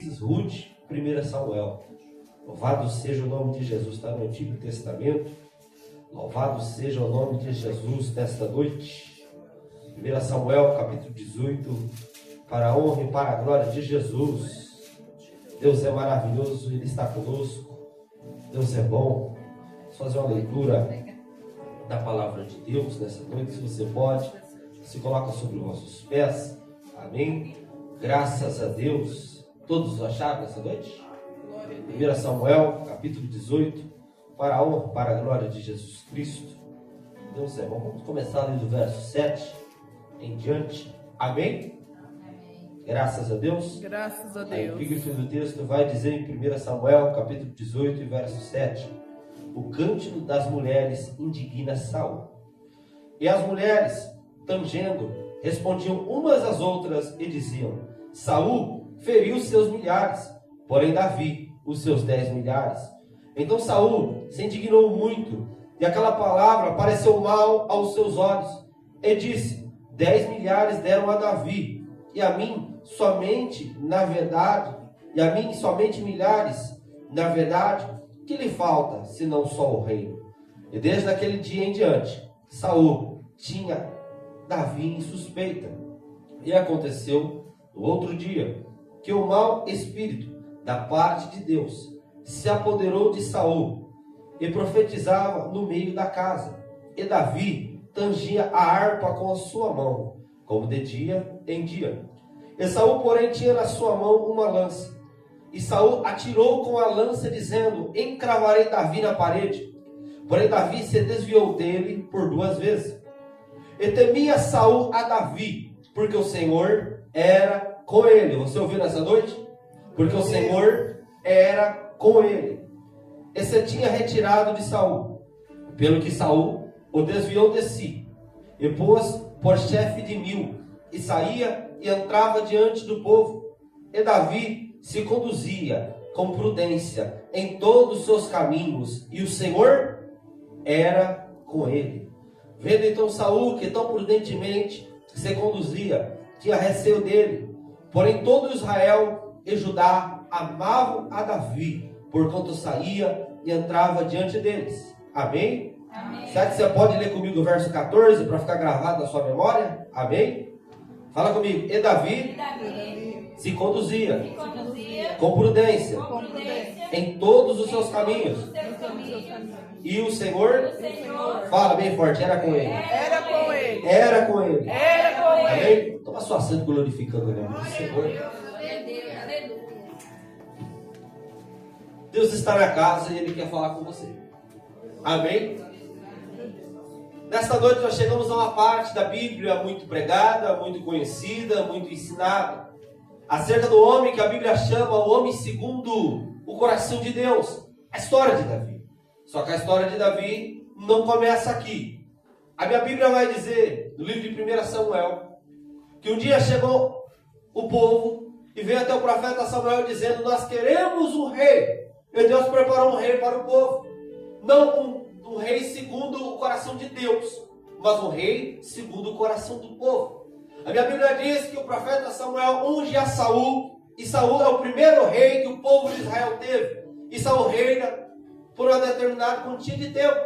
Ruth, 1 Samuel. Louvado seja o nome de Jesus, está no Antigo Testamento. Louvado seja o nome de Jesus nesta noite. 1 Samuel, capítulo 18, para a honra e para a glória de Jesus. Deus é maravilhoso, Ele está conosco. Deus é bom. Vamos fazer uma leitura da palavra de Deus nessa noite, se você pode. Se coloca sobre os vossos pés. Amém. Graças a Deus. Todos acharam nessa noite? 1 Samuel, capítulo 18, para a honra, para a glória de Jesus Cristo. Deus é bom. Vamos começar ali do verso 7 em diante. Amém? Graças a Deus. Graças a A Deus. epígrafe do texto vai dizer em 1 Samuel, capítulo 18, verso 7. O cântico das mulheres indigna Saul. E as mulheres, tangendo, respondiam umas às outras e diziam: Saul feriu seus milhares, porém Davi os seus 10 milhares. Então Saul se indignou muito, e aquela palavra pareceu mal aos seus olhos, e disse: 10 milhares deram a Davi, e a mim somente milhares. Na verdade, que lhe falta, senão só o reino? E desde aquele dia em diante, Saul tinha Davi em suspeita. E aconteceu no outro dia, que o mau espírito da parte de Deus se apoderou de Saul e profetizava no meio da casa. E Davi tangia a harpa com a sua mão, como de dia em dia. E Saul, porém, tinha na sua mão uma lança. E Saul atirou com a lança, dizendo: encravarei Davi na parede. Porém Davi se desviou dele por 2 vezes. E temia Saul a Davi, porque o Senhor era com ele. Você ouviu nessa noite? Porque o Senhor era com ele. E se tinha retirado de Saul, pelo que Saul o desviou de si, e pôs por chefe de 1000, e saía e entrava diante do povo. E Davi se conduzia com prudência em todos os seus caminhos, e o Senhor era com ele. Vendo então Saul que tão prudentemente se conduzia, tinha receio dele. Porém todo Israel e Judá amavam a Davi, porquanto saía e entrava diante deles. Amém? Amém. Será que você pode ler comigo o verso 14 para ficar gravado na sua memória? Amém? Fala comigo. E Davi se conduzia com prudência em todos os seus caminhos. E o Senhor, fala bem forte, era com ele. Era com ele. Era com ele. Era com ele. Amém? Toma sua assento glorificando o nome do Senhor. Deus está na casa e Ele quer falar com você. Amém? Nesta noite nós chegamos a uma parte da Bíblia muito pregada, muito conhecida, muito ensinada, acerca do homem que a Bíblia chama o homem segundo o coração de Deus. A história de Davi. Só que a história de Davi não começa aqui. A minha Bíblia vai dizer, no livro de 1 Samuel, que um dia chegou o povo e veio até o profeta Samuel dizendo: nós queremos um rei. E Deus preparou um rei para o povo. Não um rei segundo o coração de Deus, mas um rei segundo o coração do povo. A minha Bíblia diz que o profeta Samuel unge a Saul, e Saul é o primeiro rei que o povo de Israel teve. E Saul reina por uma determinada quantia de tempo.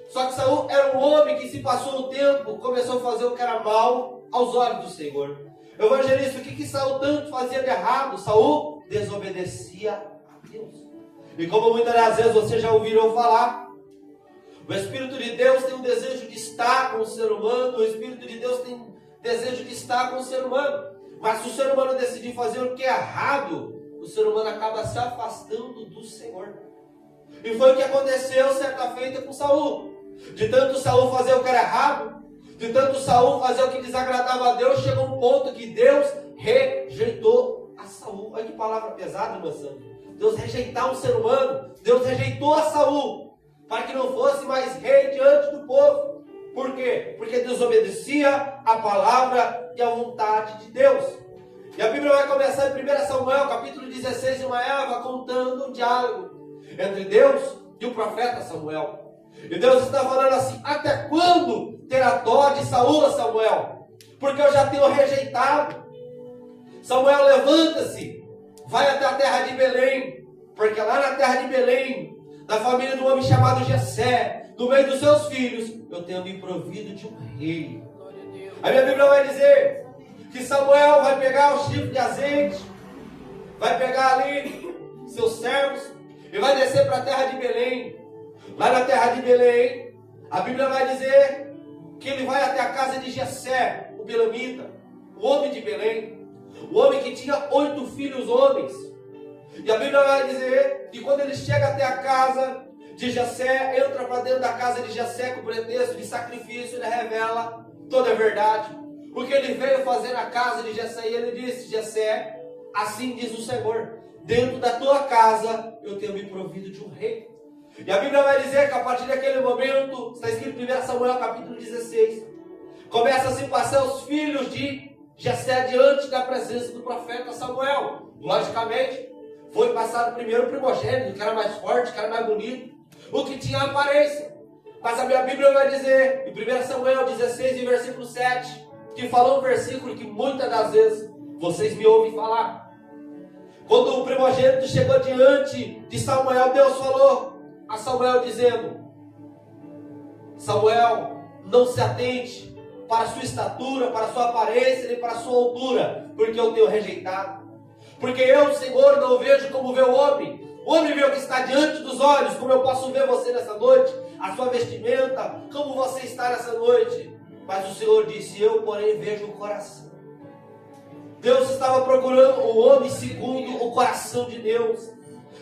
Só que Saul era um homem que, se passou o tempo, começou a fazer o que era mal aos olhos do Senhor. Evangelista, o que Saul tanto fazia de errado? Saul desobedecia a Deus. E como muitas das vezes você já ouviram falar, o Espírito de Deus tem um desejo de estar com o ser humano, o Espírito de Deus tem desejo de estar com o ser humano. Mas se o ser humano decidir fazer o que é errado, o ser humano acaba se afastando do Senhor. E foi o que aconteceu certa feita com Saul. De tanto Saul fazer o que era errado, de tanto Saul fazer o que desagradava a Deus, chegou um ponto que Deus rejeitou a Saul. Olha que palavra pesada, meu santo. Deus rejeitar um ser humano. Deus rejeitou a Saul para que não fosse mais rei diante do povo. Por quê? Porque desobedecia a palavra e a vontade de Deus. E a Bíblia vai começar em 1 Samuel, capítulo 16, de uma Eva contando um diálogo entre Deus e o profeta Samuel. E Deus está falando assim: até quando terá dó de Saul, Samuel? Porque eu já tenho rejeitado. Samuel, levanta-se vai até a terra de Belém, porque lá na terra de Belém, da família do homem chamado Jessé, no meio dos seus filhos, eu tenho me provido de um rei. A minha Bíblia vai dizer que Samuel vai pegar o chifre de azeite, vai pegar ali seus servos e vai descer para a terra de Belém. Lá na terra de Belém, a Bíblia vai dizer que ele vai até a casa de Jessé, o belemita, o homem de Belém, o homem que tinha 8 filhos homens. E a Bíblia vai dizer que quando ele chega até a casa de Jessé, entra para dentro da casa de Jessé com pretexto de sacrifício, ele revela toda a verdade. Porque ele veio fazer na casa de Jessé e ele disse: Jessé, assim diz o Senhor, dentro da tua casa eu tenho me provido de um rei. E a Bíblia vai dizer que a partir daquele momento, está escrito em 1 Samuel capítulo 16, começa a se passar os filhos de Jessé diante da presença do profeta Samuel. Logicamente, foi passado primeiro o primogênito, que era mais forte, que era mais bonito, o que tinha aparência. Mas a minha Bíblia vai dizer, em 1 Samuel 16, em versículo 7, que falou um versículo que muitas das vezes vocês me ouvem falar. Quando o primogênito chegou diante de Samuel, Deus falou a Samuel dizendo: Samuel, não se atente para a sua estatura, para a sua aparência, nem para a sua altura, porque eu tenho rejeitado. Porque eu, Senhor, não vejo como vê o homem. O homem vê o que está diante dos olhos, como eu posso ver você nessa noite, a sua vestimenta, como você está nessa noite. Mas o Senhor disse: eu, porém, vejo o coração. Deus estava procurando o homem segundo o coração de Deus.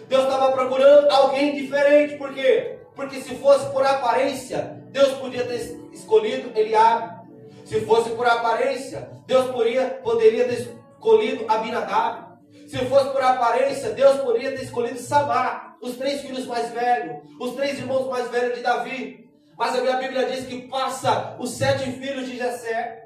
Deus estava procurando alguém diferente. Por quê? Porque se fosse por aparência, Deus podia ter escolhido Eliabe. Se fosse por aparência, Deus poderia ter escolhido Abinadab. Se fosse por aparência, Deus poderia ter escolhido Samar, os 3 filhos mais velhos, os 3 irmãos mais velhos de Davi. Mas a minha Bíblia diz que passa os 7 filhos de Jessé.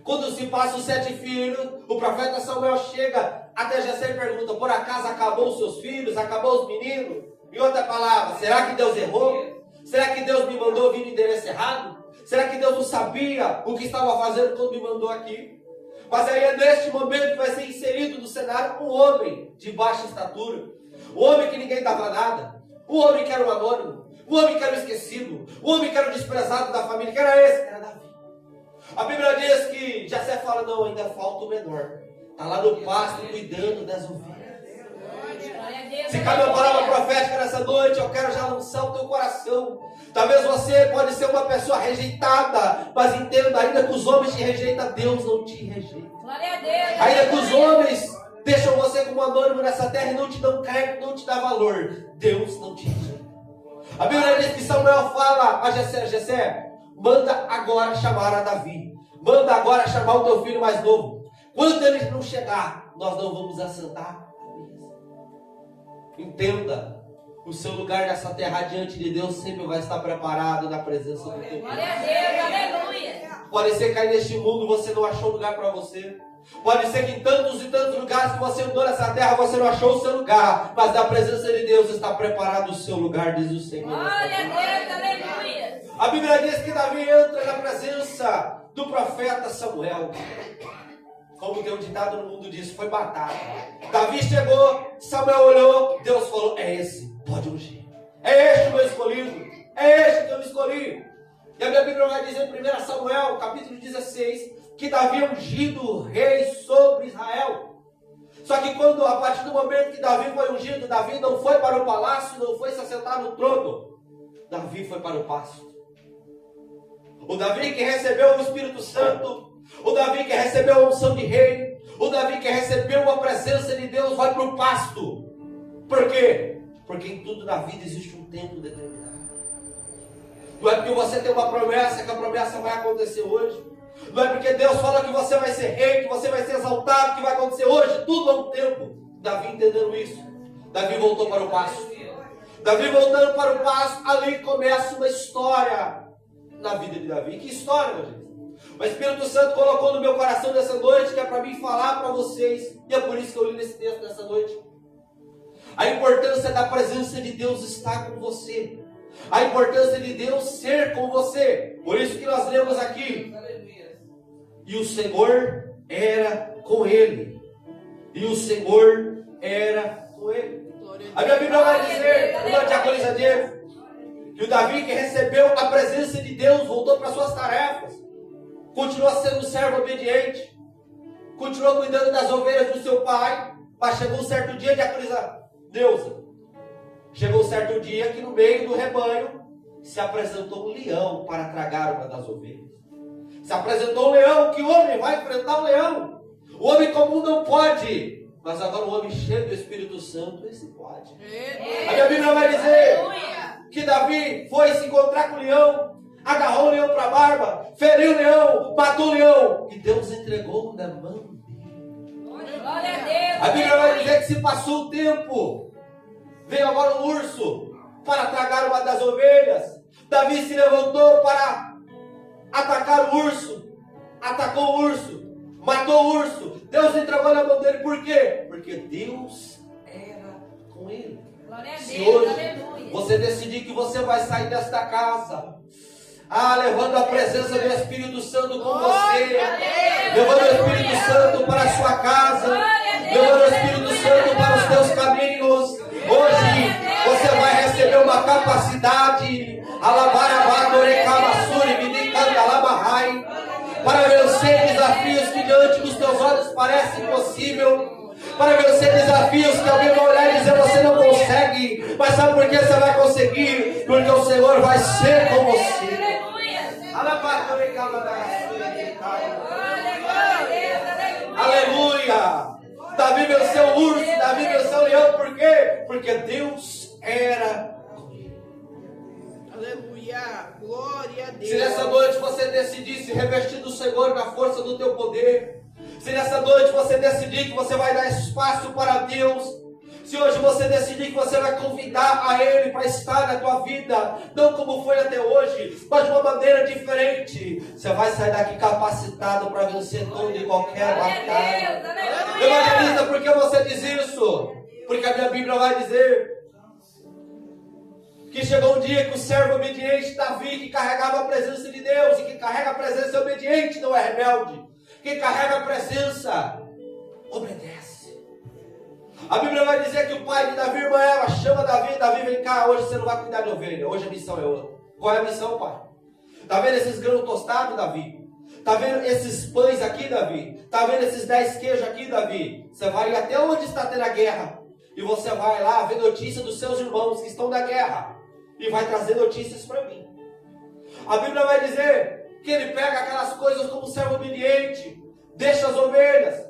Quando se passa os 7 filhos, o profeta Samuel chega até Jessé e pergunta: por acaso acabou os seus filhos? Acabou os meninos? Em outra palavra, será que Deus errou? Será que Deus me mandou vir no endereço errado? Será que Deus não sabia o que estava fazendo quando me mandou aqui? Mas aí é neste momento que vai ser inserido no cenário um homem de baixa estatura, um homem que ninguém dava nada, um homem que era um anônimo, um homem que era o esquecido, um homem que era o desprezado da família, que era esse, que era Davi. A Bíblia diz que Jessé fala: não, ainda falta o menor, está lá no pasto cuidando das ovelhas. Se cabe uma palavra profética nessa noite, eu quero já lançar o teu coração. Talvez você pode ser uma pessoa rejeitada, mas entenda, ainda que os homens te rejeitam, Deus não te rejeita. Ainda que os homens deixam você como anônimo nessa terra e não te dão crédito, não te dão valor, Deus não te rejeita. A Bíblia diz que Samuel fala a Jessé: Jessé, manda agora chamar a Davi, manda agora chamar o teu filho mais novo. Quando ele não chegar, nós não vamos assentar. Entenda, o seu lugar nessa terra diante de Deus sempre vai estar preparado na presença do teu Deus. Glória a Deus, aleluia. Pode ser que aí neste mundo você não achou lugar para você. Pode ser que em tantos e tantos lugares que você andou nessa terra você não achou o seu lugar. Mas na presença de Deus está preparado o seu lugar, diz o Senhor. Glória a Deus, aleluia. A Bíblia diz que Davi entra na presença do profeta Samuel. Como tem um ditado no mundo disso, foi batata. Davi chegou, Samuel olhou, Deus falou: é esse, pode ungir. É este o meu escolhido, é este que eu me escolhi. E a minha Bíblia vai dizer em 1 Samuel, capítulo 16, que Davi é ungido rei sobre Israel. Só que quando, a partir do momento que Davi foi ungido, Davi não foi para o palácio, não foi se assentar no trono. Davi foi para o pasto. O Davi que recebeu o Espírito Santo, o Davi que recebeu a unção de rei, o Davi que recebeu a presença de Deus, vai para o pasto. Por quê? Porque em tudo na vida existe um tempo determinado. Não é porque você tem uma promessa que a promessa vai acontecer hoje. Não é porque Deus fala que você vai ser rei, que você vai ser exaltado, que vai acontecer hoje. Tudo há um tempo. Davi entendendo isso, Davi voltou para o pasto. Davi voltando para o pasto, ali começa uma história na vida de Davi. Que história, meu gente? O Espírito Santo colocou no meu coração nessa noite, que é para mim falar para vocês, e é por isso que eu li nesse texto nessa noite. A importância da presença de Deus estar com você, a importância de Deus ser com você. Por isso que nós lemos aqui: e o Senhor era com ele, e o Senhor a Deus. E o Davi, que recebeu a presença de Deus, voltou para suas tarefas. Continuou sendo um servo obediente. Continuou cuidando das ovelhas do seu pai. Mas chegou um certo dia de acusar Deus. Chegou um certo dia que no meio do rebanho se apresentou um leão para tragar uma das ovelhas. Se apresentou um leão. Que homem vai enfrentar um leão? O homem comum não pode. Mas agora o homem cheio do Espírito Santo, esse pode. A minha Bíblia vai dizer que Davi foi se encontrar com o leão, agarrou o leão para a barba, feriu o leão, matou o leão, e Deus entregou na mão dele. Glória a Deus. A Bíblia vai dizer que se passou o tempo, veio agora um urso para tragar uma das ovelhas. Davi se levantou para atacar o urso, atacou o urso, matou o urso. Deus entregou na mão dele. Por quê? Porque Deus era com ele. Glória a Se Deus, hoje aleluia. você decidir que você vai sair desta casa, levando a presença do Espírito Santo com você, levando o Espírito Santo para a sua casa, levando o Espírito Santo para os teus caminhos, hoje você vai receber uma capacidade para vencer desafios que diante dos teus olhos parece impossível, para vencer desafios que alguém vai olhar e dizer você não consegue, mas sabe por que você vai conseguir? Porque o Senhor vai ser com você. Aleluia! Davi venceu o urso, Davi venceu o leão, por quê? Porque Deus era com ele. Aleluia! Glória a Deus! Se nessa noite você decidir se revestir do Senhor na força do teu poder, se nessa noite você decidir que você vai dar espaço para Deus, se hoje você decidir que você vai convidar a Ele para estar na tua vida, não como foi até hoje, mas de uma maneira diferente, você vai sair daqui capacitado para vencer toda e qualquer batalha. Evangelista, por que você diz isso? Porque a minha Bíblia vai dizer que chegou um dia que o servo obediente Davi, que carregava a presença de Deus, e que carrega a presença obediente não é rebelde, quem carrega a presença obedece. A Bíblia vai dizer que o pai de Davi, irmã Eva, chama Davi. Davi, vem cá, hoje você não vai cuidar de ovelha, hoje a missão é outra. Qual é a missão, pai? Está vendo esses grãos tostados, Davi? Está vendo esses pães aqui, Davi? Está vendo esses 10 queijos aqui, Davi? Você vai ir até onde está tendo a guerra, e você vai lá ver notícia dos seus irmãos que estão na guerra, e vai trazer notícias para mim. A Bíblia vai dizer que ele pega aquelas coisas como servo obediente, deixa as ovelhas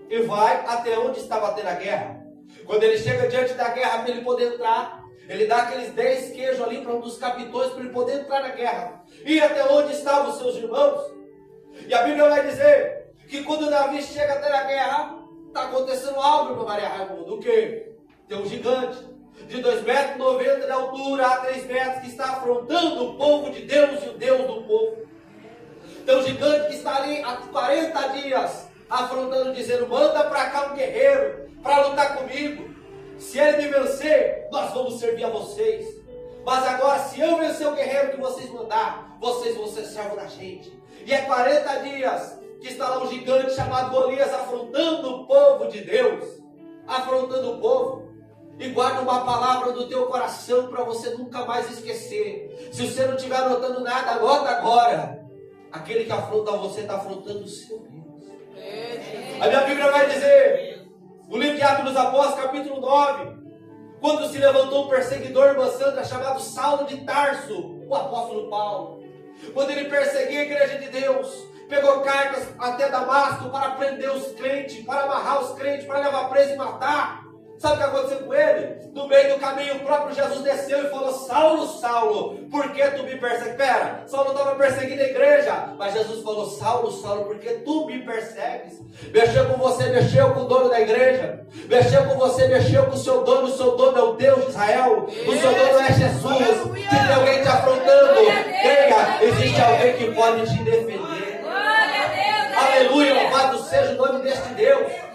e vai até onde estava tendo a guerra. Quando ele chega diante da guerra para ele poder entrar, ele dá aqueles 10 queijos ali para um dos capitões para ele poder entrar na guerra, ir até onde estavam os seus irmãos. E a Bíblia vai dizer que quando Davi chega até a guerra, está acontecendo algo, irmã Maria Raimundo. O quê? Tem um gigante de 2,90 metros de altura a 3 metros que está afrontando o povo de Deus e o Deus do povo. Tem um gigante que está ali há 40 dias afrontando, dizendo: manda para cá um guerreiro para lutar comigo. Se ele me vencer, nós vamos servir a vocês. Mas agora, se eu vencer o guerreiro que vocês mandar, vocês vão ser servos da gente. E é 40 dias que está lá um gigante chamado Golias afrontando o povo de Deus, afrontando o povo. E guarda uma palavra do teu coração para você nunca mais esquecer. Se você não estiver anotando nada, anota agora. Aquele que afronta você está afrontando o seu Deus. A minha Bíblia vai dizer, no livro de Atos dos Apóstolos, capítulo 9, quando se levantou um perseguidor, irmã Sandra, chamado Saulo de Tarso, o apóstolo Paulo. Quando ele perseguia a igreja de Deus, pegou cartas até Damasco para prender os crentes, para amarrar os crentes, para levar preso e matar. Sabe o que aconteceu com ele? No meio do caminho, o próprio Jesus desceu e falou: Saulo, Saulo, por que tu me persegues? Pera, Saulo estava perseguindo a igreja, mas Jesus falou: Saulo, Saulo, por que tu me persegues? Mexeu com você, mexeu com o dono da igreja. Mexeu com você, mexeu com o seu dono é o Deus de Israel. O seu dono é Jesus. Se tem alguém te afrontando, creia, existe alguém que pode te defender. Aleluia, louvado seja o nome deste Deus.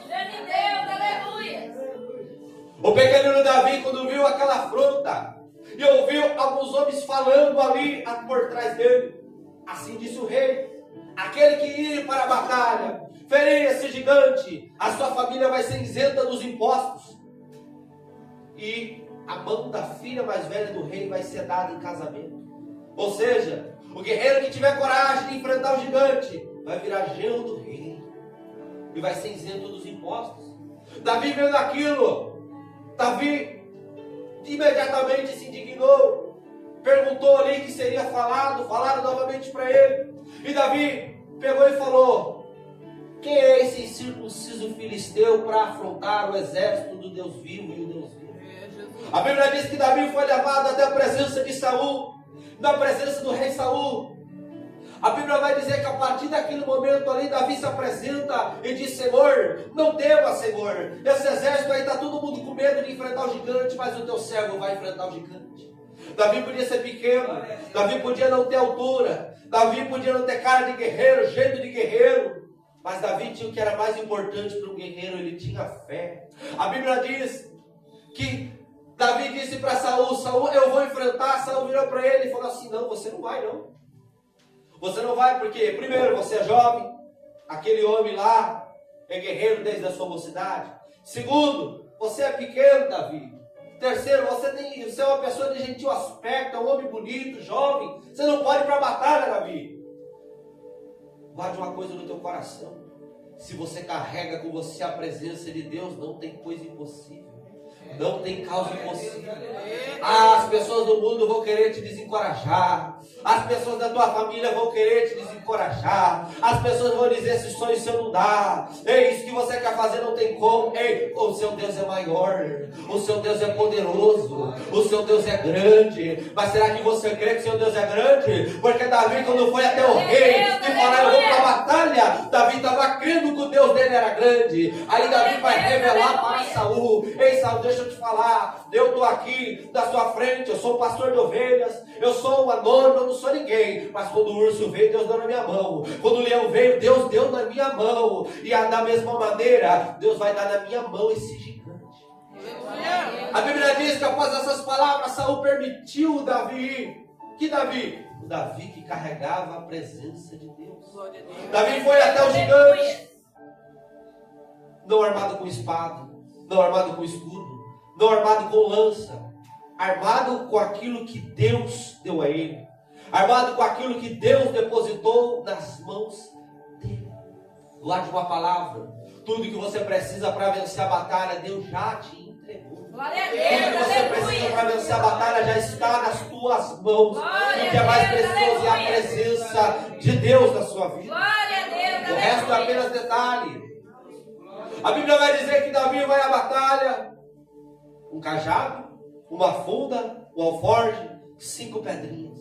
O pequenino Davi, quando viu aquela afronta e ouviu alguns homens falando ali por trás dele, assim disse o rei: aquele que ir para a batalha, ferir esse gigante, a sua família vai ser isenta dos impostos. E a mão da filha mais velha do rei vai ser dada em casamento. Ou seja, o guerreiro que tiver coragem de enfrentar o gigante vai virar genro do rei e vai ser isento dos impostos. Davi vendo aquilo, Davi imediatamente se indignou, perguntou ali o que seria falado, falaram novamente para ele, e Davi pegou e falou: quem é esse incircunciso filisteu para afrontar o exército do Deus vivo e o Deus vivo? A Bíblia diz que Davi foi levado até a presença de Saul, na presença do rei Saul. A Bíblia vai dizer que a partir daquele momento ali, Davi se apresenta e diz: Senhor, não tema, Senhor, esse exército aí está todo mundo com medo de enfrentar o gigante, mas o teu servo vai enfrentar o gigante. Davi podia ser pequeno, Davi podia não ter altura, Davi podia não ter cara de guerreiro, jeito de guerreiro, mas Davi tinha o que era mais importante para um guerreiro: ele tinha fé. A Bíblia diz que Davi disse para Saul: Saul, eu vou enfrentar. Saul virou para ele e falou assim: não, você não vai não. Você não vai porque, primeiro, você é jovem, aquele homem lá é guerreiro desde a sua mocidade. Segundo, você é pequeno, Davi. Terceiro, você é uma pessoa de gentil aspecto, é um homem bonito, jovem. Você não pode ir para a batalha, Davi. Guarde uma coisa no teu coração: se você carrega com você a presença de Deus, não tem coisa impossível. Não tem causa impossível. As pessoas do mundo vão querer te desencorajar. As pessoas da tua família vão querer te desencorajar. As pessoas vão dizer: esse sonho seu não dá. Ei, isso que você quer fazer não tem como. Ei, o seu Deus é maior. O seu Deus é poderoso. O seu Deus é grande. Mas será que você crê que o seu Deus é grande? Porque Davi, quando foi até o rei e falaram: vamos para a batalha, Davi estava crendo que o Deus dele era grande. Aí Davi vai revelar para Saul: ei, Saul, deixa eu te falar, eu estou aqui na sua frente, eu sou pastor de ovelhas, eu sou um anônimo, eu não sou ninguém, mas quando o urso veio, Deus deu na minha mão, quando o leão veio, Deus deu na minha mão, e da mesma maneira, Deus vai dar na minha mão esse gigante. A Bíblia diz que após essas palavras, Saul permitiu Davi. Que Davi? O Davi que carregava a presença de Deus. Davi foi até o gigante, não armado com espada, não armado com escudo, não armado com lança, armado com aquilo que Deus deu a ele, armado com aquilo que Deus depositou nas mãos dele. Guarde uma palavra: tudo que você precisa para vencer a batalha, Deus já te entregou. Glória a Tudo Deus, que você precisa para vencer a batalha já está nas tuas mãos. O que é mais precioso é a presença de Deus na sua vida. glória a Deus, O resto é apenas detalhe. A Bíblia vai dizer que Davi vai à batalha, um cajado, uma funda, um alforje, 5 pedrinhas.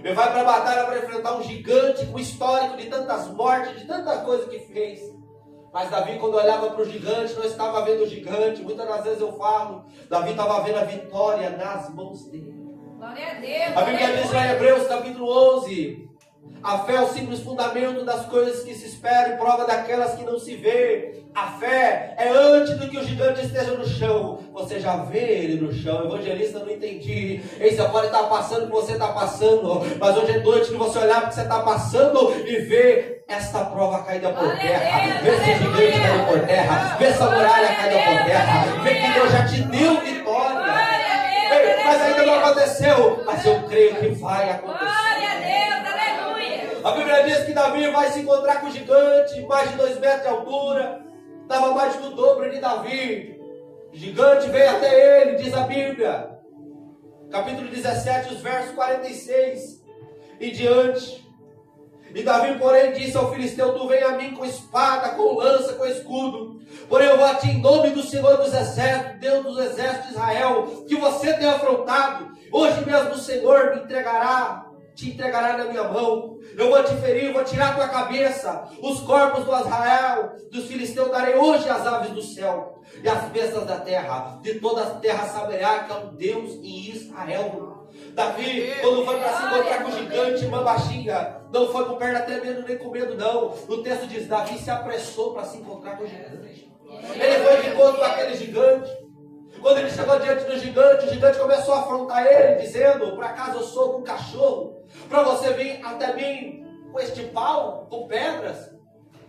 Ele vai para a batalha para enfrentar um gigante com histórico de tantas mortes, de tanta coisa que fez. Mas Davi, quando olhava para o gigante, não estava vendo o gigante. Muitas das vezes eu falo, Davi estava vendo a vitória nas mãos dele. glória a Deus. A Bíblia diz lá em Hebreus capítulo 11: a fé é o simples fundamento das coisas que se esperam e prova daquelas que não se vê. A fé é antes do que o gigante esteja no chão. Você já vê ele no chão. Evangelista, não entendi. Ei, você pode estar passando o que você está passando, mas hoje é noite que você olhar para o que você está passando e ver esta prova caída por terra. Vê esse gigante caído por terra. Vê essa muralha caída por terra. Vê que Deus já te deu vitória. Ei, mas ainda não aconteceu. Mas eu creio que vai acontecer. Glória a Deus, aleluia. A Bíblia diz que Davi vai se encontrar com o gigante, mais de 2 metros de altura, dava mais do dobro de Davi. O gigante veio até ele, diz a Bíblia, capítulo 17, os versos 46 e diante. E Davi, porém, disse ao filisteu: tu vem a mim com espada, com lança, com escudo, porém eu vou a ti em nome do Senhor dos exércitos, Deus dos exércitos de Israel, que você tem afrontado. Hoje mesmo o Senhor te entregará na minha mão. Eu vou te ferir, vou tirar a tua cabeça. Os corpos do Israel, dos filisteus, darei hoje às aves do céu e às bestas da terra. De toda a terra saberá que há um Deus em Israel. Davi, quando foi para se encontrar com o gigante, irmã baixinha, não foi com perna tremendo nem com medo, não. O texto diz: Davi se apressou para se encontrar com o gigante. Ele foi de encontro com aquele gigante. Quando ele chegou diante do gigante, o gigante começou a afrontar ele, dizendo: por acaso eu sou um cachorro para você vir até mim com este pau, com pedras?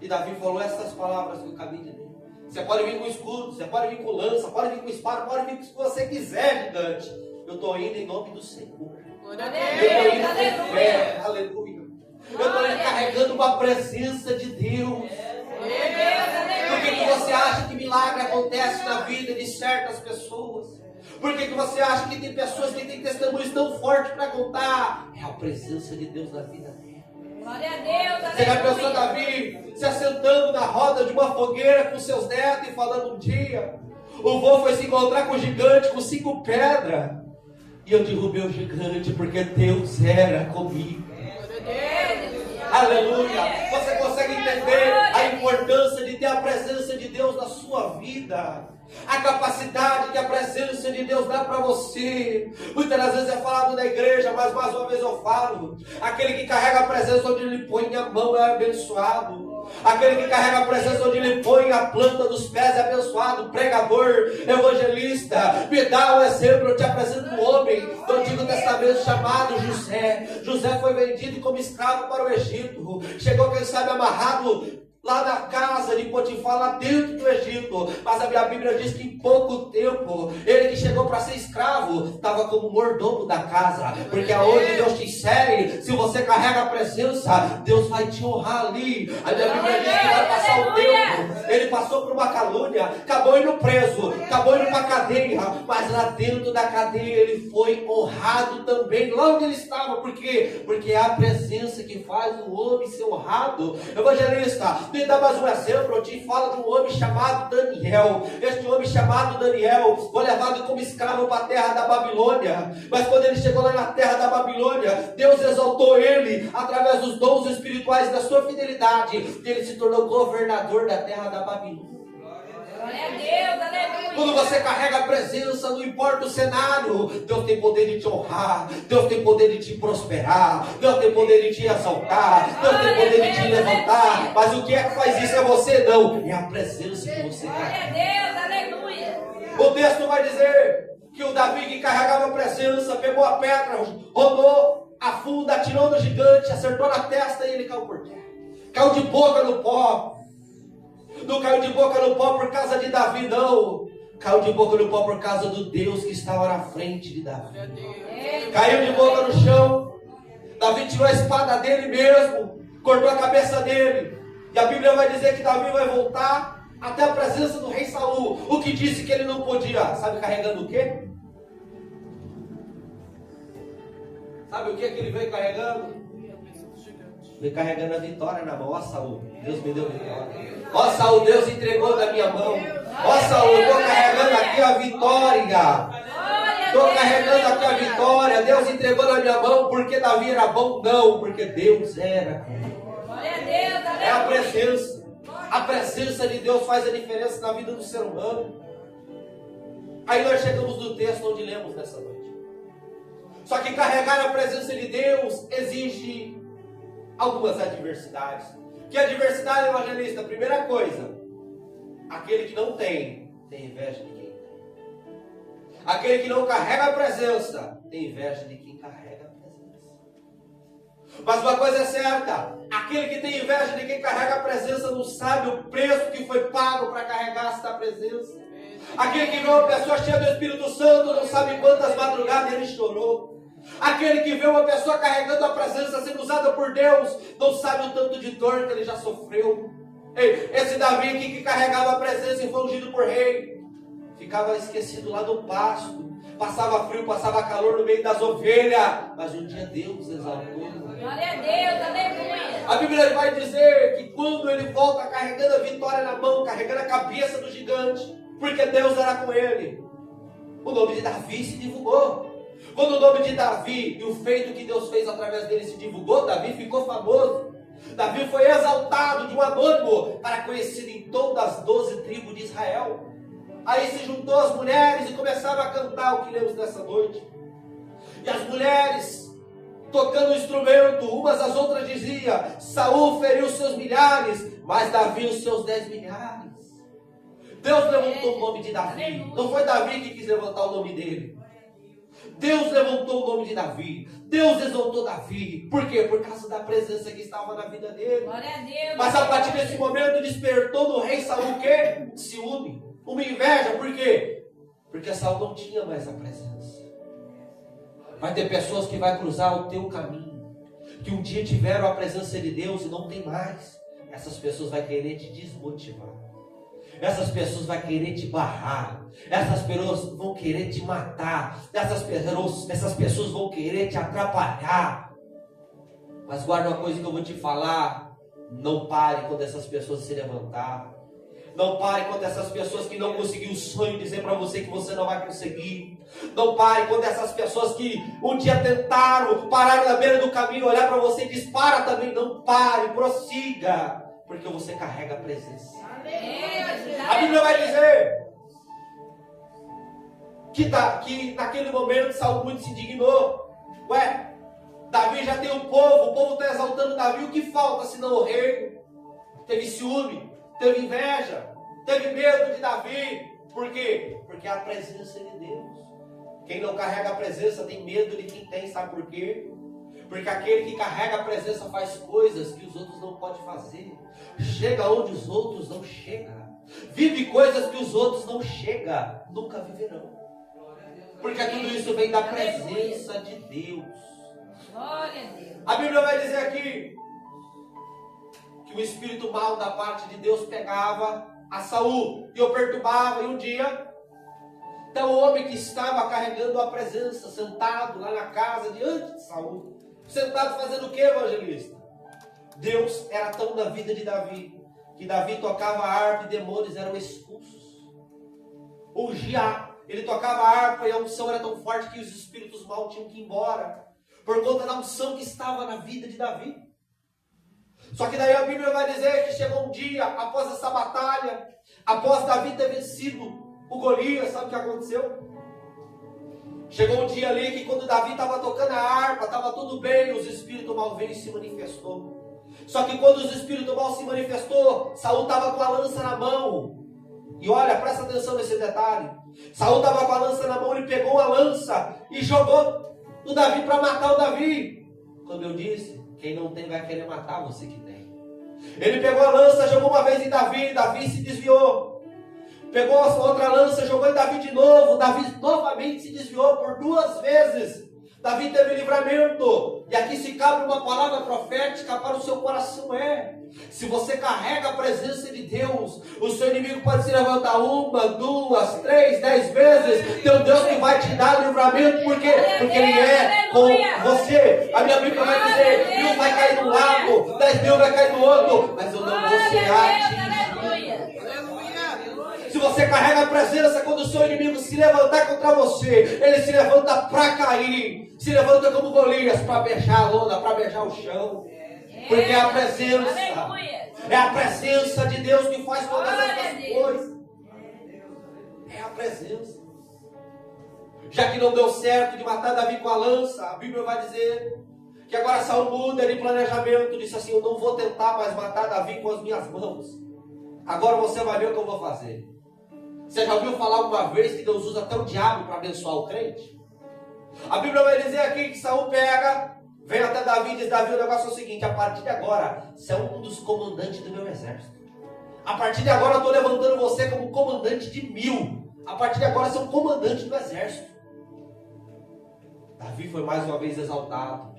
E Davi falou essas palavras que eu acabei de ler: Você pode vir com escudo, você pode vir com lança, pode vir com espada, pode vir com o que você quiser, gigante. Eu estou indo em nome do Senhor. Glória a Glória a Deus. Eu estou indo Aleluia. com fé, aleluia. Eu estou indo carregando uma presença de Deus. Por que você acha que milagre acontece na vida de certas pessoas? Por que você acha que tem pessoas que têm testemunhos tão fortes para contar? É a presença de Deus na vida dela. Glória a Deus, Você já pensou aleluia. Davi se assentando na roda de uma fogueira com seus netos e falando um dia: o vô foi se encontrar com o gigante com 5 pedras e eu derrubei o gigante porque Deus era comigo. Aleluia. Você consegue entender a importância de ter a presença de Deus na sua vida? A capacidade que a presença de Deus dá para você. Muitas das vezes é falado na igreja, mas mais uma vez eu falo: aquele que carrega a presença onde ele põe a mão é abençoado. Aquele que carrega a presença onde ele põe a planta dos pés é abençoado. Pregador, evangelista, me dá um exemplo. Eu te apresento um homem do Antigo Testamento chamado José. José foi vendido como escravo para o Egito. Chegou, quem sabe, amarrado lá na casa de Potifar, lá dentro do Egito. Mas a minha Bíblia diz que em pouco tempo, ele que chegou para ser escravo, estava como mordomo da casa. Porque aonde Deus te insere, se você carrega a presença, Deus vai te honrar ali. A minha Bíblia diz que vai passar o tempo. Ele passou por uma calúnia, acabou indo preso, acabou indo para a cadeia. Mas lá dentro da cadeia, ele foi honrado também, lá onde ele estava. Por quê? Porque é a presença que faz o homem ser honrado. Evangelista, me dá mais um exemplo. Eu te falo de um homem chamado Daniel. Este homem chamado Daniel foi levado como escravo para a terra da Babilônia. Mas quando ele chegou lá na terra da Babilônia, Deus exaltou ele através dos dons espirituais da sua fidelidade. E ele se tornou governador da terra da Babilônia. Glória a Deus, aleluia. Quando você carrega a presença, não importa o cenário, Deus tem poder de te honrar, Deus tem poder de te prosperar, Deus tem poder de te exaltar, Deus tem poder de te levantar. Mas o que é que faz isso? É você? Não, é a presença que você Glória carrega. a Deus, aleluia. O texto vai dizer que o Davi, que carregava a presença, pegou a pedra, rodou a funda, atirou no gigante, acertou na testa e ele caiu por terra. Caiu de boca no pó. Não caiu de boca no pó por causa de Davi, não. Caiu de boca no pó por causa do Deus que estava na frente de Davi. Caiu de boca no chão. Davi tirou a espada dele mesmo, cortou a cabeça dele. E a Bíblia vai dizer que Davi vai voltar até a presença do rei Saul, o que disse que ele não podia. Sabe carregando o quê? Sabe o que ele veio carregando? Veio carregando a vitória na mão. Ó Saul, Deus me deu vitória. Ó Saul, Deus entregou da minha mão. Ó Saul, eu estou carregando aqui a vitória. Estou carregando aqui a vitória. Deus entregou na minha mão porque Davi era bom? Não, porque Deus era. Glória a Deus, aleluia. É a presença. A presença de Deus faz a diferença na vida do ser humano. Aí nós chegamos no texto onde lemos nessa noite. Só que carregar a presença de Deus exige algumas adversidades. Que adversidade, evangelista? Primeira coisa, aquele que não tem inveja de quem tem. Aquele que não carrega a presença tem inveja de quem carrega a presença. Mas uma coisa é certa, aquele que tem inveja de quem carrega a presença não sabe o preço que foi pago para carregar esta presença. Aquele que vê uma pessoa cheia do Espírito Santo não sabe quantas madrugadas ele chorou. Aquele que vê uma pessoa carregando a presença sendo usada por Deus não sabe o tanto de dor que ele já sofreu. Ei, esse Davi aqui que carregava a presença e foi ungido por rei, ficava esquecido lá no pasto, passava frio, passava calor no meio das ovelhas, mas um dia Deus exaltou. Glória a Deus, aleluia. A Bíblia vai dizer que quando ele volta carregando a vitória na mão, carregando a cabeça do gigante, porque Deus era com ele, o nome de Davi se divulgou. Quando o nome de Davi e o feito que Deus fez através dele se divulgou, Davi ficou famoso. Davi foi exaltado de um anônimo para conhecido em todas as 12 tribos de Israel. Aí se juntou as mulheres e começaram a cantar o que lemos nessa noite. E as mulheres, tocando o instrumento, umas às outras diziam: Saul feriu seus milhares, mas Davi os seus 10 milhares. Deus levantou o nome de Davi. Não foi Davi que quis levantar o nome dele. Deus levantou o nome de Davi. Deus exaltou Davi. Por quê? Por causa da presença que estava na vida dele. Glória a Deus. Mas a partir desse momento despertou no rei Saul o quê? Ciúme, uma inveja. Por quê? Porque Saul não tinha mais a presença. Vai ter pessoas que vai cruzar o teu caminho, que um dia tiveram a presença de Deus e não tem mais. Essas pessoas vão querer te desmotivar. Essas pessoas vão querer te barrar. Essas pessoas vão querer te matar. Essas pessoas vão querer te atrapalhar. Mas guarda uma coisa que eu vou te falar. Não pare quando essas pessoas se levantar. Não pare quando essas pessoas que não conseguiram o sonho dizer para você que você não vai conseguir. Não pare quando essas pessoas que um dia tentaram, pararam na beira do caminho, olhar para você e diz, para também. Não pare, prossiga. Porque você carrega a presença. A Bíblia vai dizer que naquele momento Saul muito se indignou. Ué, Davi já tem o povo está exaltando Davi, o que falta senão o rei? Teve ciúme, teve inveja, teve medo de Davi. Por quê? Porque é a presença de Deus. Quem não carrega a presença tem medo de quem tem, sabe por quê? Porque aquele que carrega a presença faz coisas que os outros não podem fazer. Chega onde os outros não chegam. Vive coisas que os outros não chegam. Nunca viverão. Porque tudo isso vem da presença de Deus. Glória a Deus. A Bíblia vai dizer aqui que o espírito mau da parte de Deus pegava a Saul e o perturbava. E um dia, então o homem que estava carregando a presença, sentado lá na casa diante de Saul, sentado fazendo o que, evangelista? Deus era tão na vida de Davi, que Davi tocava a harpa e demônios eram expulsos. Ungia, ele tocava a harpa e a unção era tão forte que os espíritos maus tinham que ir embora, por conta da unção que estava na vida de Davi. Só que daí a Bíblia vai dizer que chegou um dia, após essa batalha, após Davi ter vencido o Golias, sabe o que aconteceu? Chegou um dia ali que quando Davi estava tocando a harpa, estava tudo bem, os espíritos maus veio e se manifestou. Só que quando os espíritos maus se manifestou, Saul estava com a lança na mão. E olha, presta atenção nesse detalhe. Saul estava com a lança na mão, ele pegou a lança e jogou no Davi para matar o Davi. Como eu disse, quem não tem vai querer matar você que tem. Ele pegou a lança, jogou uma vez em Davi, Davi se desviou. Pegou a outra lança, jogou em Davi de novo, Davi novamente se desviou por 2 vezes. Davi teve livramento. E aqui se cabe uma palavra profética para o seu coração. Se você carrega a presença de Deus, o seu inimigo pode se levantar 1, 2, 3, 10 vezes. Tem um Deus que vai te dar livramento. Por quê? Porque Ele é com você. A minha Bíblia vai dizer, 1.000 vai cair no lado, 10.000 vai cair no outro, mas eu não vou ser atingido. Se você carrega a presença, quando o seu inimigo se levantar contra você, ele se levanta para cair, se levanta como Golias para beijar a lona, para beijar o chão. Porque é a presença, é a presença de Deus que faz todas essas coisas. É a presença. Já que não deu certo de matar Davi com a lança, a Bíblia vai dizer que agora Saul muda de planejamento, disse assim, eu não vou tentar mais matar Davi com as minhas mãos. Agora você vai ver o que eu vou fazer. Você já ouviu falar alguma vez que Deus usa até o diabo para abençoar o crente? A Bíblia vai dizer aqui que Saul pega, vem até Davi e diz, Davi, o negócio é o seguinte, a partir de agora, você é um dos comandantes do meu exército. A partir de agora eu estou levantando você como comandante de 1000. A partir de agora você é um comandante do exército. Davi foi mais uma vez exaltado.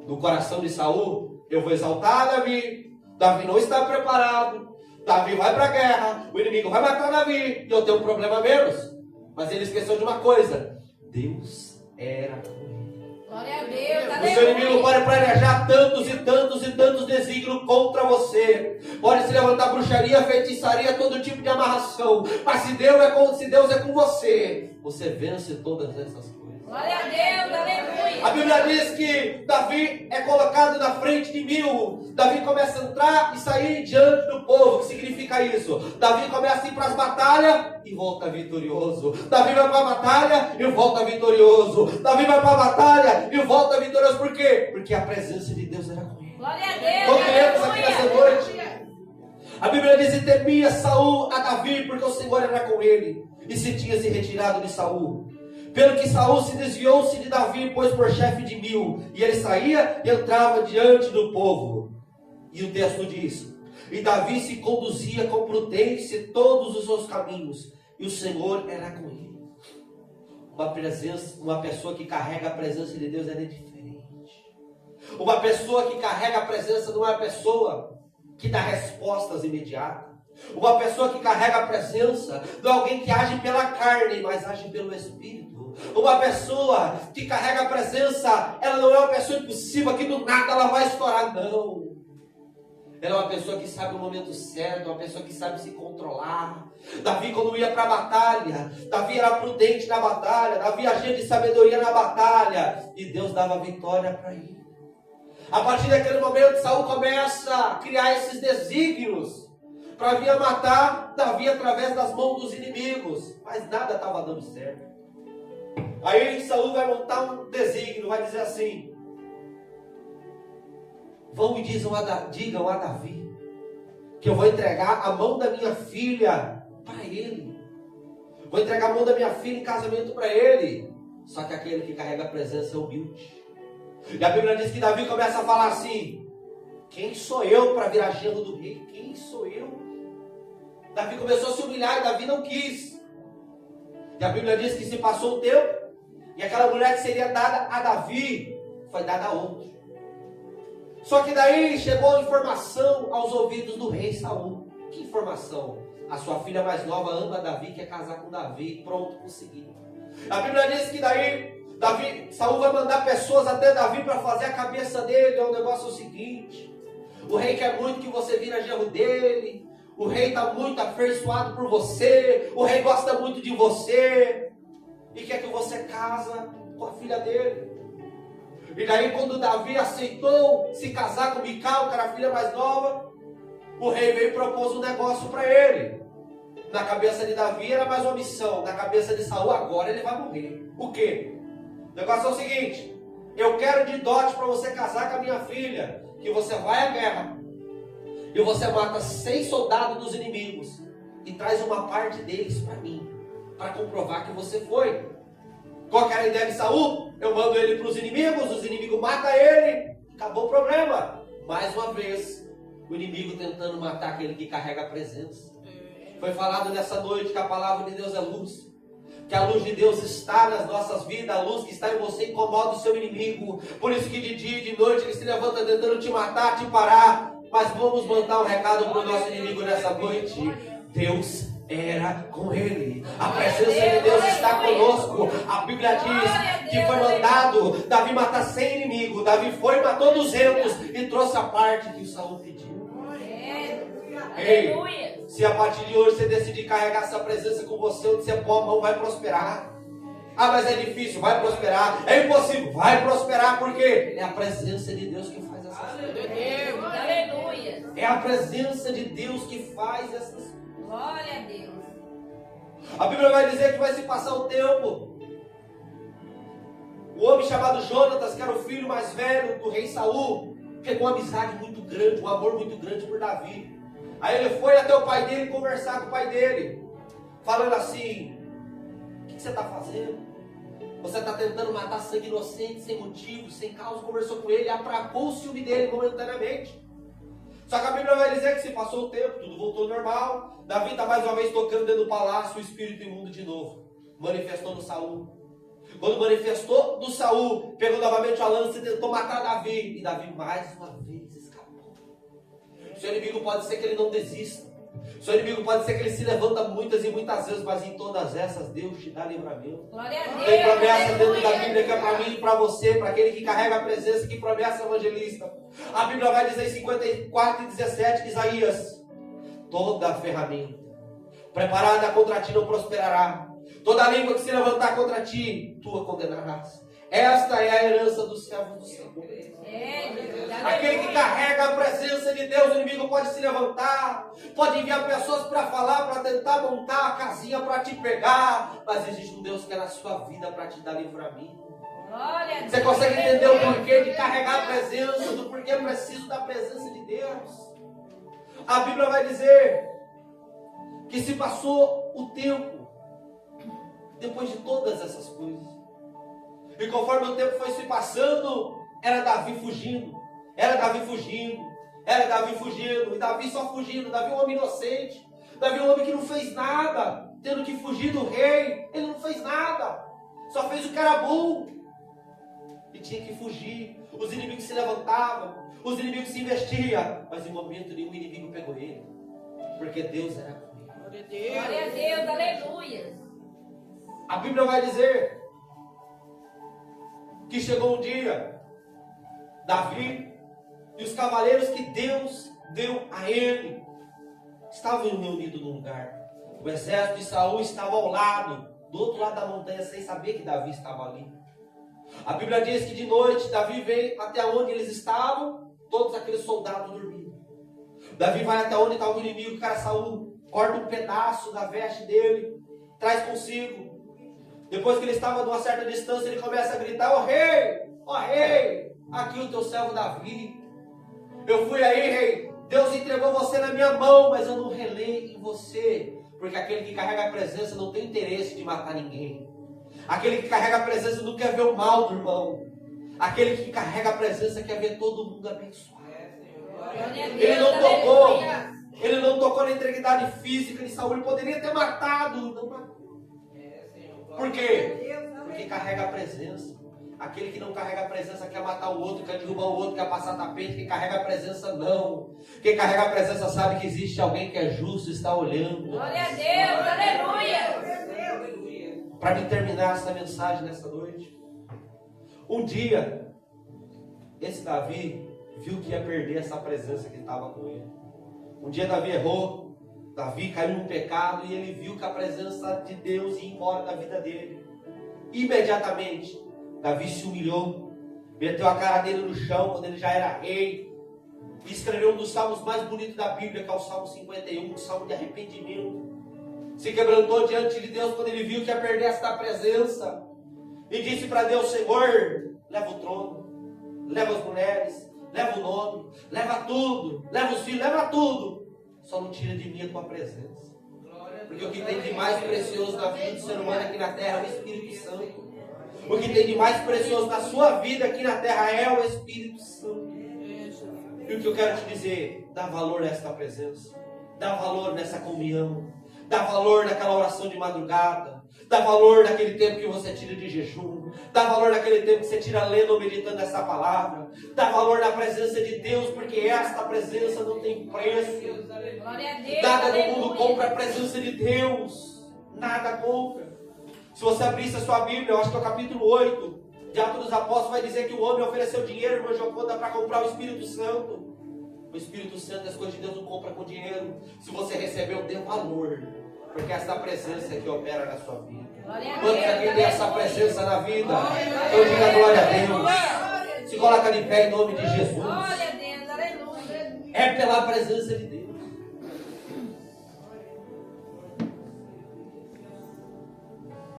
No coração de Saul, eu vou exaltar Davi. Davi não está preparado. Davi vai para a guerra, o inimigo vai matar Davi, e eu tenho um problema menos. Mas ele esqueceu de uma coisa, Deus era com ele. Glória a Deus. O seu inimigo pode planejar tantos e tantos e tantos desígnios contra você. Pode se levantar bruxaria, feitiçaria, todo tipo de amarração. Mas se Deus é com você, você vence todas essas coisas. Glória a Deus, aleluia. A Bíblia diz que Davi é colocado na frente de 1000. Davi começa a entrar e sair diante do povo. O que significa isso? Davi começa a ir para as batalhas e volta vitorioso. Davi vai para a batalha e volta vitorioso. Davi vai para a batalha e volta vitorioso. Por quê? Porque a presença de Deus era com ele. Glória a Deus, Quando lemos aqui nessa noite, a Bíblia diz, e temia Saul a Davi, porque o Senhor era com ele, e se tinha se retirado de Saul. Pelo que Saul se desviou-se de Davi e pôs por chefe de 1000. E ele saía e entrava diante do povo. E o texto diz: e Davi se conduzia com prudência em todos os seus caminhos, e o Senhor era com ele. Uma pessoa que carrega a presença de Deus, ela é diferente. Uma pessoa que carrega a presença não é uma pessoa que dá respostas imediatas. Uma pessoa que carrega a presença não é alguém que age pela carne, mas age pelo Espírito. Uma pessoa que carrega a presença, ela não é uma pessoa impulsiva que do nada ela vai estourar, não. Ela é uma pessoa que sabe o momento certo, uma pessoa que sabe se controlar. Davi, quando ia para a batalha, Davi era prudente na batalha, Davi agia de sabedoria na batalha, e Deus dava vitória para ele. A partir daquele momento, Saul começa a criar esses desígnios para vir a matar Davi através das mãos dos inimigos, mas nada estava dando certo. Aí Saul vai montar um desígnio, vai dizer assim: vão e digam a Davi que eu vou entregar a mão da minha filha para ele. Vou entregar a mão da minha filha em casamento para ele. Só que aquele que carrega a presença é humilde. E a Bíblia diz que Davi começa a falar assim: quem sou eu para virar genro do rei? Quem sou eu? Davi começou a se humilhar e Davi não quis. E a Bíblia diz que se passou o tempo, e aquela mulher que seria dada a Davi foi dada a outro. Só que daí chegou a informação aos ouvidos do rei Saul. Que informação? A sua filha mais nova ama Davi, quer casar com Davi, pronto, consegui. A Bíblia diz que daí Saul vai mandar pessoas até Davi para fazer a cabeça dele. É um negócio seguinte: o rei quer muito que você vira genro dele, o rei está muito afeiçoado por você, o rei gosta muito de você e quer que você casa com a filha dele. E daí quando Davi aceitou se casar com Mical, que era a filha mais nova, o rei veio e propôs um negócio para ele. Na cabeça de Davi era mais uma missão, na cabeça de Saul agora ele vai morrer. O quê? O negócio é o seguinte: eu quero de dote para você casar com a minha filha, que você vai à guerra e você mata 100 soldados dos inimigos e traz uma parte deles para mim, para comprovar que você foi. Qual que era a ideia de Saul? Eu mando ele para os inimigos matam ele, acabou o problema. Mais uma vez, o inimigo tentando matar aquele que carrega a presença. Foi falado nessa noite que a palavra de Deus é luz, que a luz de Deus está nas nossas vidas, a luz que está em você incomoda o seu inimigo. Por isso que de dia e de noite ele se levanta tentando te matar, te parar. Mas vamos mandar um recado para o nosso inimigo nessa noite: Deus era com ele. A presença de Deus está conosco. A Bíblia diz que foi mandado Davi matar 100 inimigos. Davi foi e matou 200 e trouxe a parte que o Saul pediu. Ei, se a partir de hoje você decidir carregar essa presença com você, onde você pôr a mão vai prosperar. Ah, mas é difícil, vai prosperar. É impossível, vai prosperar, porque é a presença de Deus que faz essas coisas. Aleluia. É a presença de Deus que faz essas coisas. Glória a Deus. A Bíblia vai dizer que vai se passar o tempo. O homem chamado Jonatas, que era o filho mais velho do rei Saul, pegou uma amizade muito grande, um amor muito grande por Davi. Aí ele foi até o pai dele conversar com o pai dele, falando assim: o que você está fazendo? Você está tentando matar sangue inocente, sem motivo, sem causa. Conversou com ele, atrapou o ciúme dele momentaneamente. Só que a Bíblia vai dizer que se passou o tempo, tudo voltou ao normal. Davi está mais uma vez tocando dentro do palácio, o espírito imundo de novo manifestou no Saul. Quando manifestou no Saul, pegou novamente a lança e tentou matar Davi. E Davi mais uma vez escapou. Seu inimigo pode ser que ele não desista. Seu inimigo pode ser que ele se levanta muitas e muitas vezes, mas em todas essas Deus te dá livramento. Glória a Deus. Tem promessa dentro da Bíblia que é para mim e para você, para aquele que carrega a presença, que promessa evangelista. A Bíblia vai dizer em 54:17, Isaías: toda ferramenta preparada contra ti não prosperará. Toda língua que se levantar contra ti, tu a condenarás. Esta é a herança dos servos do Senhor. Aquele que carrega a presença de Deus, o inimigo pode se levantar, pode enviar pessoas para falar, para tentar montar a casinha para te pegar, mas existe um Deus que é na sua vida para te dar livramento. Você consegue entender o porquê de carregar a presença, do porquê preciso da presença de Deus? A Bíblia vai dizer que se passou o tempo, depois de todas essas coisas. E conforme o tempo foi se passando, era Davi fugindo, era Davi fugindo, era Davi fugindo, e Davi só fugindo. Davi é um homem inocente, Davi é um homem que não fez nada, tendo que fugir do rei. Ele não fez nada, só fez o que era bom, e tinha que fugir. Os inimigos se levantavam, os inimigos se investiam, mas em momento nenhum o inimigo pegou ele, porque Deus era com ele. Glória a Deus. Glória a Deus, aleluia. A Bíblia vai dizer que chegou um dia, Davi e os cavaleiros que Deus deu a ele estavam reunidos num lugar. O exército de Saul estava ao lado, do outro lado da montanha, sem saber que Davi estava ali. A Bíblia diz que de noite Davi veio até onde eles estavam, todos aqueles soldados dormindo. Davi vai até onde estava o inimigo, o cara Saul corta um pedaço da veste dele, traz consigo. Depois que ele estava numa certa distância, ele começa a gritar: ó rei, aqui o teu servo Davi. Eu fui aí, rei, Deus entregou você na minha mão, mas eu não relei em você, porque aquele que carrega a presença não tem interesse de matar ninguém. Aquele que carrega a presença não quer ver o mal do irmão. Aquele que carrega a presença quer ver todo mundo abençoado. Ele não tocou na integridade física de Saul. Ele poderia ter matado, não matou. Por quê? Porque carrega a presença. Aquele que não carrega a presença quer matar o outro, quer derrubar o outro, quer passar tapete. Quem carrega a presença não. Quem carrega a presença sabe que existe alguém que é justo e está olhando. Glória a Deus, aleluia. Para me terminar essa mensagem nessa noite, um dia, esse Davi viu que ia perder essa presença que estava com ele. Um dia Davi errou, Davi caiu num pecado e ele viu que a presença de Deus ia embora da vida dele. Imediatamente, Davi se humilhou, meteu a cara dele no chão quando ele já era rei, e escreveu um dos salmos mais bonitos da Bíblia, que é o Salmo 51, um salmo de arrependimento. Se quebrantou diante de Deus quando ele viu que ia perder esta presença, e disse para Deus: Senhor, leva o trono, leva as mulheres, leva o nome, leva tudo, leva os filhos, leva tudo, só não tira de mim a tua presença. Porque o que tem de mais precioso na vida do ser humano aqui na terra é o Espírito Santo. O que tem de mais precioso na sua vida aqui na terra é o Espírito Santo. E o que eu quero te dizer: dá valor nesta presença, dá valor nessa comunhão, dá valor naquela oração de madrugada, dá valor naquele tempo que você tira de jejum, dá valor naquele tempo que você tira lendo ou meditando essa palavra, dá valor na presença de Deus, porque esta presença não tem preço. Glória a Deus, Nada no aleluia. mundo compra a presença de Deus, nada compra. Se você abrisse a sua Bíblia, eu acho que é o capítulo 8 de Atos dos Apóstolos, vai dizer que o homem ofereceu dinheiro, irmão Joconda, para comprar o Espírito Santo. O Espírito Santo, as coisas de Deus não compra com dinheiro. Se você recebeu, dê valor, porque essa presença é que opera na sua vida. Quantos aqui tem essa presença na vida? Eu digo a glória a Deus. Se coloca de pé em nome de Jesus. Glória a Deus, aleluia. É pela presença de Deus.